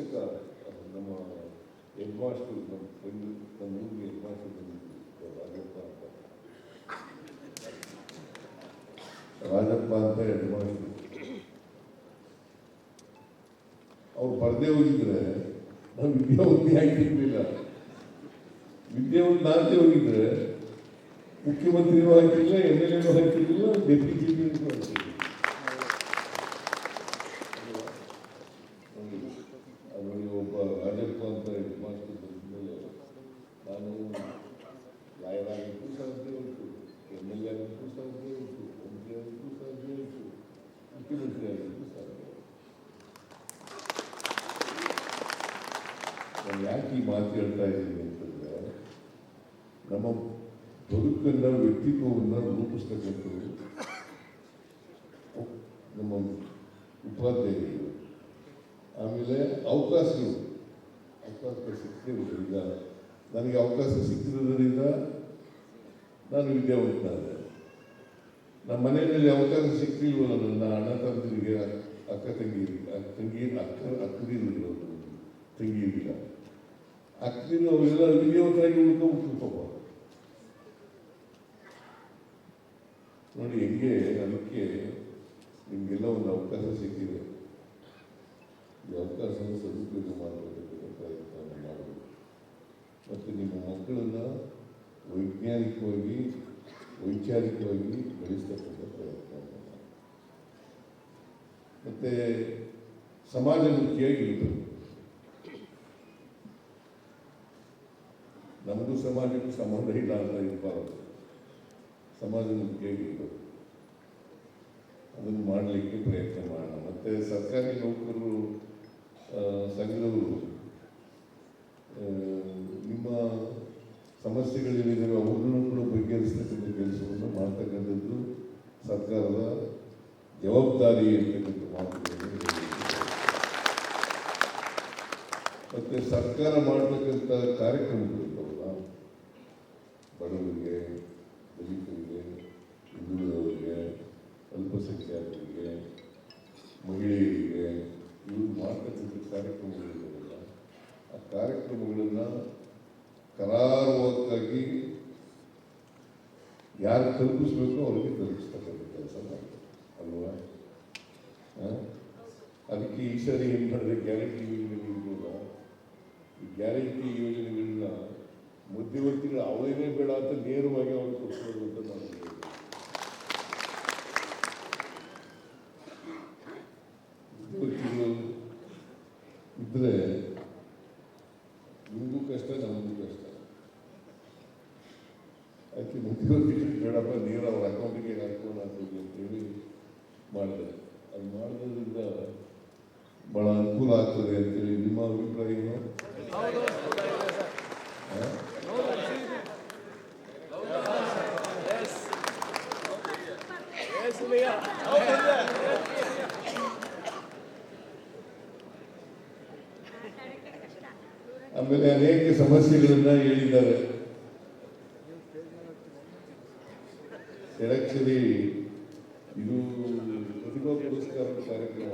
ಶಿಕ್ಷಕ ನಮ್ಮ head master ನಮ್ಮ ಫ್ರೆಂಡ್ ನಮ್ಮ ಊರಿಗೆ ಹೆಡ್ ಮಾಸ್ಟರ್ ರಾಜಪ್ಪ ಅಂತ ಹೆಡ್ ಮಾಸ್ಟರ್ ಅವ್ರು ಬರದೇ ಹೋಗಿದ್ರೆ ನಾವು ವಿದ್ಯಾವಂತಿ ಆಗಿರ್ಲಿಲ್ಲ. ವಿದ್ಯಾವಂತ ನಾಲ್ಕೇ ಹೋಗಿದ್ರೆ ಮುಖ್ಯಮಂತ್ರಿನೂ ಹಾಕಿಲ್ಲ, MLA ಹಾಕಿರಲಿಲ್ಲ, ಡೆಪ್ಯೂಟಿ ಚೀಫ್ ಹಾಕಿಲ್ಲ. ಅದರಲ್ಲಿ ಒಬ್ಬ ರಾಜಪ್ಪ ಅಂತ ಹೆಡ್ ಮಾಸ್ಟರ್ ಬಂದಮೇಲೆ ನಾನು ಲಾಯರಾಗಿದ್ದು ಸಾಧ್ಯ ಉಂಟು, MLA ಆಗಿದ್ದು ಸಾಧ್ಯ ಉಂಟು, ಮಂತ್ರಿ ಆಗಿದ್ದು ಸಾಧ್ಯ ಉಂಟು, ಮುಖ್ಯಮಂತ್ರಿ ಆಗಿದ್ದು ಸಾಧ್ಯ. ನಾನು ಯಾಕೆ ಈ ಮಾತು ಹೇಳ್ತಾ ಇದ್ದೀನಿ ಅಂತಂದರೆ, ನಮ್ಮ ಬದುಕನ್ನ ವ್ಯಕ್ತಿತ್ವವನ್ನು ರೂಪಿಸ್ತಕ್ಕಂಥದ್ದು ನಮ್ಮ ಉಪಾಧ್ಯಾಯರು. ಆಮೇಲೆ ಅವಕಾಶಗಳು ಸಿಕ್ಕಿರೋದ್ರಿಂದ, ನನಗೆ ಅವಕಾಶ ಸಿಕ್ಕಿರೋದ್ರಿಂದ ನಾನು ವಿದ್ಯಾವಂತನಾದೆ. ನಮ್ಮ ಮನೆಯಲ್ಲಿ ಅವಕಾಶ ಸಿಕ್ಕಿಲ್ವಲ್ಲ, ನನ್ನ ಅಣ್ಣ ತಮ್ಮಂದಿರಿಗೆ, ಅಕ್ಕ ತಂಗಿರಿಲ್ಲ, ಅಕ್ಕದಿರು ಅವರೆಲ್ಲ ವಿದ್ಯಾವಂತರಾಗಿ ಉಳ್ಕೊಬಿಟ್ರು ಪಾಪ. ನೋಡಿ ಹೆಂಗೆ, ಅದಕ್ಕೆ ನಿಮಗೆಲ್ಲ ಒಂದು ಅವಕಾಶ ಸಿಕ್ಕಿದೆ. ಈ ಅವಕಾಶವನ್ನು ಸದುಪಯೋಗ ಮಾಡಬೇಕಂತ ಪ್ರಯತ್ನ ಮಾಡಬೇಕು. ಮತ್ತು ನಿಮ್ಮ ಮಕ್ಕಳನ್ನು ವೈಜ್ಞಾನಿಕವಾಗಿ ವೈಚಾರಿಕವಾಗಿ ಬೆಳೆಸ್ತಕ್ಕಂಥ ಪ್ರಯತ್ನ ಮಾಡಿ. ಮತ್ತು ಸಮಾಜಮುಖಿಯಾಗಿ ಇರಬೇಕು. ನಮಗೂ ಸಮಾಜಕ್ಕೂ ಸಂಬಂಧ ಇಲ್ಲ ಅಂತ ಇರಬಾರದು, ಸಮಾಜಮುಖಿಯಾಗಿ ಇರಬೇಕು. ಅದನ್ನು ಮಾಡಲಿಕ್ಕೆ ಪ್ರಯತ್ನ ಮಾಡೋಣ. ಮತ್ತು ಸರ್ಕಾರಿ ನೌಕರರು ಸಂಘದವರು ನಿಮ್ಮ ಸಮಸ್ಯೆಗಳೇನಿದ್ದಾವೆ ಅವುಗಳನ್ನು ಕೂಡ ಬಗೆಹರಿಸ್ತಕ್ಕಂಥ ಕೆಲಸವನ್ನು ಮಾಡ್ತಕ್ಕಂಥದ್ದು ಸರ್ಕಾರದ ಜವಾಬ್ದಾರಿ ಅಂತಕ್ಕಂಥ ಮಾತುಗಳನ್ನು. ಮತ್ತು ಸರ್ಕಾರ ಮಾಡತಕ್ಕಂಥ ಕಾರ್ಯಕ್ರಮಗಳಿರ್ತಾವಲ್ಲ, ಬಡವರಿಗೆ, ದಲಿತರಿಗೆ, ಹಿಂದುಳಿದವರಿಗೆ, ಅಲ್ಪಸಂಖ್ಯಾತರಿಗೆ, ಮಹಿಳೆಯರಿಗೆ, ಇವರು ಮಾಡ್ತಕ್ಕಂಥ ಕಾರ್ಯಕ್ರಮಗಳಿದ್ದಾವಲ್ಲ, ಆ ಕಾರ್ಯಕ್ರಮಗಳನ್ನು ಕರಾರುವಕ್ಕಾಗಿ ಯಾರು ತಲುಪಿಸ್ಬೇಕು ಅವರಿಗೆ ತಲುಪಿಸ್ತಕ್ಕಂಥ ಕೆಲಸ ಮಾಡ್ತಾರೆ ಅಲ್ವಾ? ಅದಕ್ಕೆ ಈ ಸಾರಿ ಏನು ಮಾಡಿದ್ರೆ ಗ್ಯಾರಂಟಿ ಯೋಜನೆಗಳಿಲ್ಲ, ಈ ಗ್ಯಾರಂಟಿ ಯೋಜನೆಗಳನ್ನ ಮಧ್ಯವರ್ತಿಗಳು ಅವರೇನೇ ಬೇಡ ಅಂತ ನೇರವಾಗಿ ಅವ್ರಿಗೆ ಕೊಡ್ಬೋದು ಅಂತ ನಾನು ಹೇಳಿದೆ. ಮಧ್ಯವರ್ತಿಗಳು ಇದ್ರೆ ನಿಮಗೂ ಕಷ್ಟ, ನಮಗೂ ಕಷ್ಟ. ಅದಕ್ಕೆ ಮಧ್ಯವರ್ತಿಗಳು ಬೇಡಪ್ಪ, ನೇರ ಅವ್ರ ಅಕೌಂಟಿಗೆ ಹಾಕೋಣ ಅಂತೇಳಿ ಮಾಡಿದೆ. ಅದು ಮಾಡೋದ್ರಿಂದ ಬಹಳ ಅನುಕೂಲ ಆಗ್ತದೆ ಅಂತೇಳಿ ನಿಮ್ಮ ಅಭಿಪ್ರಾಯ ಏನು? ಆಮೇಲೆ ಅನೇಕ ಸಮಸ್ಯೆಗಳನ್ನ ಹೇಳಿದ್ದಾರೆ. ಷಡಕ್ಷರಿ ಇದು ಪ್ರತಿಭಾ ಪುರಸ್ಕಾರ ಕಾರ್ಯಕ್ರಮ.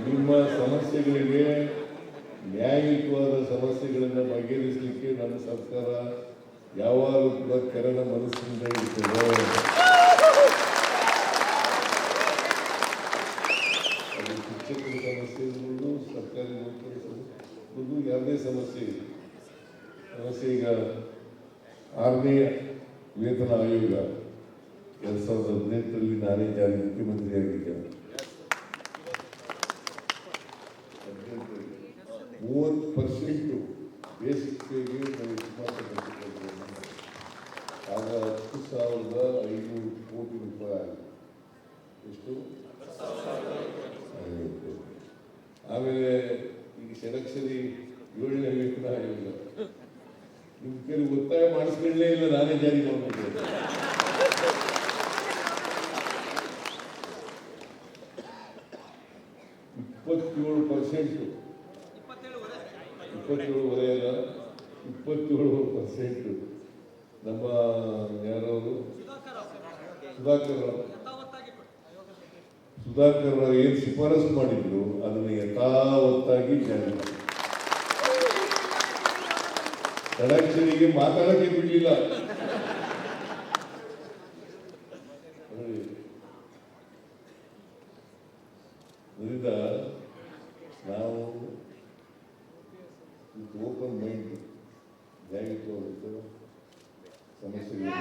ನಿಮ್ಮ ಸಮಸ್ಯೆಗಳಿಗೆ ನ್ಯಾಯಯುತವಾದ ಸಮಸ್ಯೆಗಳನ್ನು ಬಗೆಹರಿಸಲಿಕ್ಕೆ ನಮ್ಮ ಸರ್ಕಾರ ಯಾವಾಗಲೂ ಕೂಡ ತೆರೆದ ಮನಸ್ಸಿನಿಂದ ಇರ್ತದೆ. ಅದು ಶಿಕ್ಷಕರ ಸಮಸ್ಯೆ ಇರ್ಬೋದು, ಸರ್ಕಾರಿ ನೌಕರರ ಸಮಸ್ಯೆ, ಯಾವುದೇ ಸಮಸ್ಯೆ ಇದೆ. ಸಮಸ್ಯೆ ಈಗ 6ನೇ ವೇತನ ಆಯೋಗ 2018ರಲ್ಲಿ ನಾನೇ ಮುಖ್ಯಮಂತ್ರಿ ಆಗಿದ್ದೇನೆ. 30% ಬೇಸಿಕ್ ಪೇಗೆ ನಾವು ಆಗ 10,500 ಕೋಟಿ ರೂಪಾಯಿ ಆಗಿದೆ. ಎಷ್ಟು? ಆಮೇಲೆ ಈಗ ಷಡಕ್ಷರಿ 7ನೇ ವೇತನ ಆಯೋಗ ನಿಮ್ಮ ಕೈಲಿ ಒತ್ತಾಯ ಮಾಡಿಸ್ಕೊಳ್ಳೇ ಇಲ್ಲ, ನಾನೇ ಜಾರಿ ಮಾಡಬೇಕು. 27% 27.5% ನಮ್ಮ ಯಾರವರು ಸುಧಾಕರ್ ಏನು ಶಿಫಾರಸು ಮಾಡಿದ್ರು ಅದನ್ನು ಯಥಾವತ್ತಾಗಿ ಜಾರಿ ಮಾಡಿ ಷಡಕ್ಷರಿಗೆ ಮಾತಾಡಕ್ಕೆ ಬಿಡಲಿಲ್ಲ. ಅದರಿಂದ ನಾವು ಓಪನ್ ಮೈಂಡ್ ದಯವಿಟ್ಟು ಸಮಸ್ಯೆಗಳು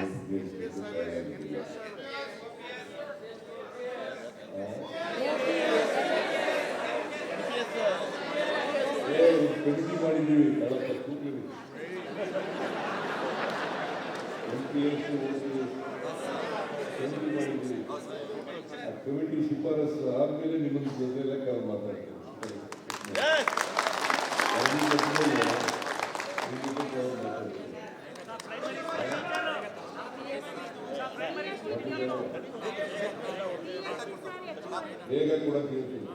ಕಮಿಟಿ ಮಾಡಿದ್ದೀವಿ. ಕಮಿಟಿ ಶಿಫಾರಸು ಆದ್ಮೇಲೆ ನಿಮ್ಮನ್ನು ಜೊತೆ ಲೆಕ್ಕ ಮಾತಾಡ್ತೀವಿ. ಬೇಗ ಕೊಡಕ್ಕೆ ಹೇಳ್ತೀನಿ,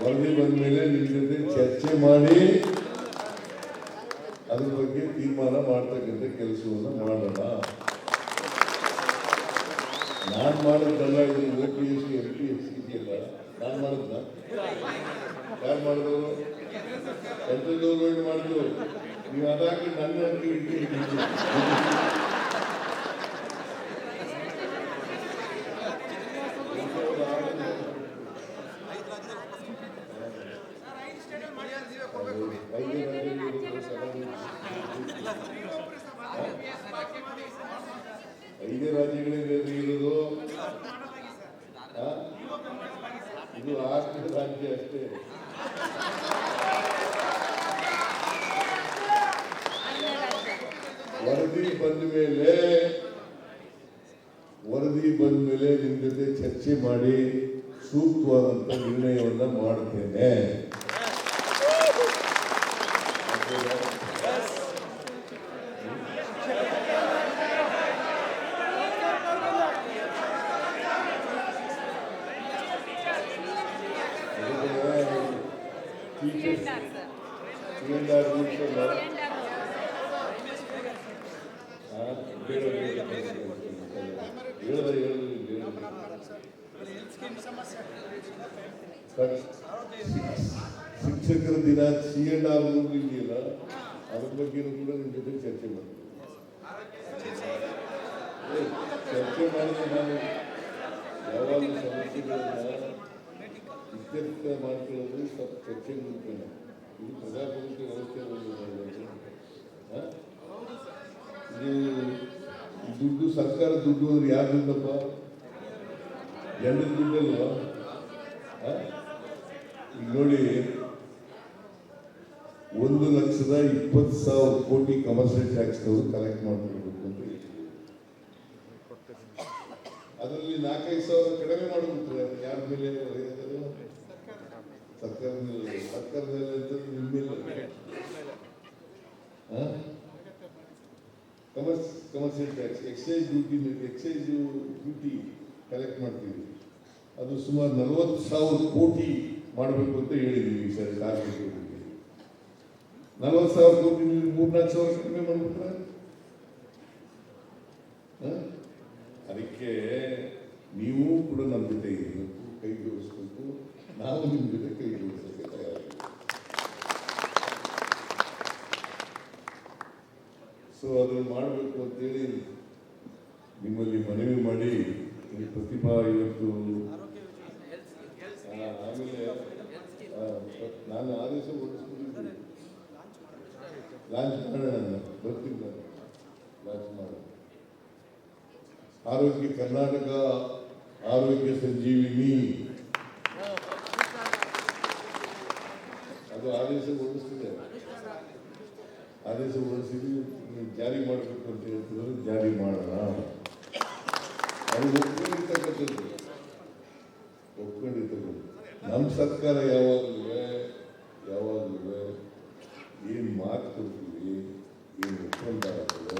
ವರದಿ ಬಂದ ಮೇಲೆ ನಿಮ್ಮ ಜೊತೆ ಚರ್ಚೆ ಮಾಡಿ ಅದ್ರ ಬಗ್ಗೆ ತೀರ್ಮಾನ ಮಾಡ್ತಕ್ಕಂಥ ಕೆಲಸವನ್ನು ಮಾಡೋಣ. ನಾನು ಮಾಡೋದಲ್ಲ, ಇದು OPS MPS ಇದೆಯಲ್ಲ, ನಾನು ಮಾಡೋದ್ನ ಯಾರು ಮಾಡಿದವರು? ಸೆಂಟ್ರಲ್ ಗೌರ್ಮೆಂಟ್ ಮಾಡಿದ್ರು. ನೀವು ಅದಾಗಿ ನನ್ನ ಐದು ರಾಜ್ಯಗಳಿರೋದು ಇದು 6 ರಾಜ್ಯ ಅಷ್ಟೇ. ವರದಿ ಬಂದ ಮೇಲೆ ನಿಮ್ಮ ಜೊತೆ ಚರ್ಚೆ ಮಾಡಿ ಸೂಕ್ತವಾದಂತ ನಿರ್ಣಯವನ್ನ ಮಾಡುತ್ತೇನೆ. ಶಿಕ್ಷಕರ ದಿನ C&R ಇದೆಯಲ್ಲ, ಅದ್ರ ಬಗ್ಗೆ ಕೂಡ ನಿಮ್ಮ ಜೊತೆ ಚರ್ಚೆ ಮಾಡ್ತೀವಿ. ಚರ್ಚೆ ಮಾಡಿದ್ರೆ ನಾನು ಯಾವಾಗ ಸಮಸ್ಯೆಗಳನ್ನ ಇತ್ಯರ್ಥ ಮಾಡ್ಕೊಳ್ಳೋದು ಸ್ವಲ್ಪ ಚರ್ಚೆ ಮೂಲಕ. ಇದು ಪ್ರಜಾಪ್ರಭುತ್ವ ವ್ಯವಸ್ಥೆ ಇದು ದುಡ್ಡು, ಸರ್ಕಾರ ದುಡ್ಡು ಅಂದ್ರೆ ಯಾರು ದುಡ್ಡಪ್ಪ? ಜನರ ದುಡ್ಡಲ್ವಾ? ಈಗ ನೋಡಿ, 1,20,000 ಕೋಟಿ ಕಮರ್ಷಿಯಲ್ ಟ್ಯಾಕ್ಸ್ ಕಲೆಕ್ಟ್ ಮಾಡಬೇಕು ಅಂತ ಅದರಲ್ಲಿ 4,000-5,000 ಕಡಿಮೆ ಮಾಡಿಬಿಟ್ರೆ ಯಾರ ಮೇಲೆ? ಸರ್ಕಾರದಲ್ಲಿ commercial tax, excise duty collect ಮಾಡ್ತೀವಿ. ಅದು ಸುಮಾರು 40,000 ಕೋಟಿ ಮಾಡಬೇಕು ಅಂತ ಹೇಳಿದ್ದೀವಿ ಸರ್. ಕಾರ್ಮಿಕರಿಗೆ 40,000 ಕೋಟಿ 3-4,000 ಕಡಿಮೆ ಮಾಡಿಬಿಟ್ರೆ ಅದಕ್ಕೆ ನೀವು ಕೂಡ ನಮ್ಮ ಜೊತೆ ಇರಬೇಕು, ಕೈ ಜೋಡಿಸ್ಬೇಕು. ನಾವು ನಿಮ್ಮ ಜೊತೆ ಕೈ ಜೋಡಿಸೋಕೆ ತಯಾರಿಲ್ಲ. ಸೊ ಅದನ್ನು ಮಾಡಬೇಕು ಅಂತೇಳಿ ನಿಮ್ಮಲ್ಲಿ ಮನವಿ ಮಾಡಿ ಪ್ರತಿಭಾ ಇವತ್ತು ಆಮೇಲೆ ನಾನು ಆದೇಶ ಹೊರಡಿಸ್ಕೊಂಡಿದ್ದೀನಿ. ಲಾಂಚ್ ಮಾಡೋಣ, ಬರ್ತೀನಿ ನಾನು, ಲಾಂಚ್ ಮಾಡೋಣ. ಆರೋಗ್ಯ ಕರ್ನಾಟಕ ಆರೋಗ್ಯ ಸಂಜೀವಿನಿ ಅದು ಆದೇಶ ಹೊರಡಿಸ್ತಿದೆ. ಆದೇಶ ಹೊರಡಿಸಿದ್ವಿ, ಜಾರಿ ಮಾಡಬೇಕು ಅಂತ ಹೇಳ್ತಿದ್ರೆ ಜಾರಿ ಮಾಡೋಣ. ಅದು ಒಪ್ಕೊಂಡಿರ್ತಕ್ಕಂಥದ್ದು ನಮ್ಮ ಸರ್ಕಾರ ಯಾವಾಗಲೂ ಏನು ಮಾತು ಕೊಡ್ತೀವಿ, ಏನು ಒಪ್ಪಂದ ಆಗ್ತದೆ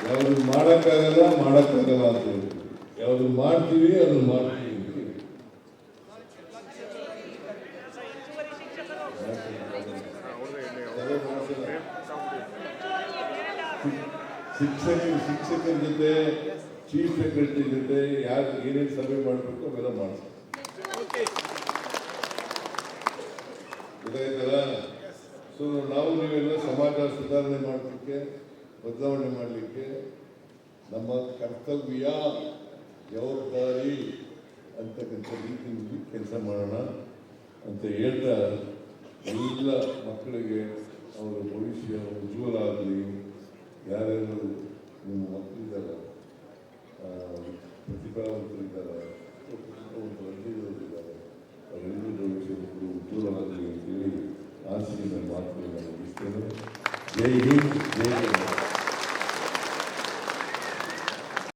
ಯಾವ್ದು ಮಾಡೋಕ್ಕಾಗಲ್ಲ ಅಂತ ಹೇಳ್ತೀವಿ. ಯಾವ್ದು ಮಾಡ್ತೀವಿ ಅದನ್ನು ಮಾಡ್ತೀವಿ ಅಂತ ಶಿಕ್ಷಕರ ಜೊತೆ ಚೀಫ್ ಸೆಕ್ರೆಟರಿ ಜೊತೆ ಯಾರು ಏನೇನು ಸಭೆ ಮಾಡಬೇಕು ಅವೆಲ್ಲ ಮಾಡಿಸ್ತಾರೆ. ಗೊತ್ತಾಯ್ತಲ್ಲ? ಸೊ ನಾವು ನೀವೆಲ್ಲ ಸಮಾಜ ಸುಧಾರಣೆ ಮಾಡಲಿಕ್ಕೆ, ಬದಲಾವಣೆ ಮಾಡಲಿಕ್ಕೆ ನಮ್ಮ ಕರ್ತವ್ಯ, ಜವಾಬ್ದಾರಿ ಅಂತಕ್ಕಂಥ ರೀತಿಯಲ್ಲಿ ಕೆಲಸ ಮಾಡೋಣ ಅಂತ ಹೇಳ್ತಾ, ಎಲ್ಲ ಮಕ್ಕಳಿಗೆ ಅವರ ಭವಿಷ್ಯ ಉಜ್ವಲ ಆಗಲಿ. ಯಾರ್ಯಾರು ನಿಮ್ಮ ಮಕ್ಕಳಿದ್ದಾರೆ, ಪ್ರತಿಭಾವಂತರಿದ್ದಾರೆ, ಪ್ರತಿಭಾವಂತರಿದ್ದಾರೆ, ಅವರೆಲ್ಲರೂ ಭವಿಷ್ಯ ಉಜ್ವಲ ಆಗಲಿ ಅಂತೇಳಿ ಆಸೆಯಿಂದ ಮಾತುಗಳನ್ನು ಮುಗಿಸ್ತೇನೆ. ಜೈ ಹಿಂದ್,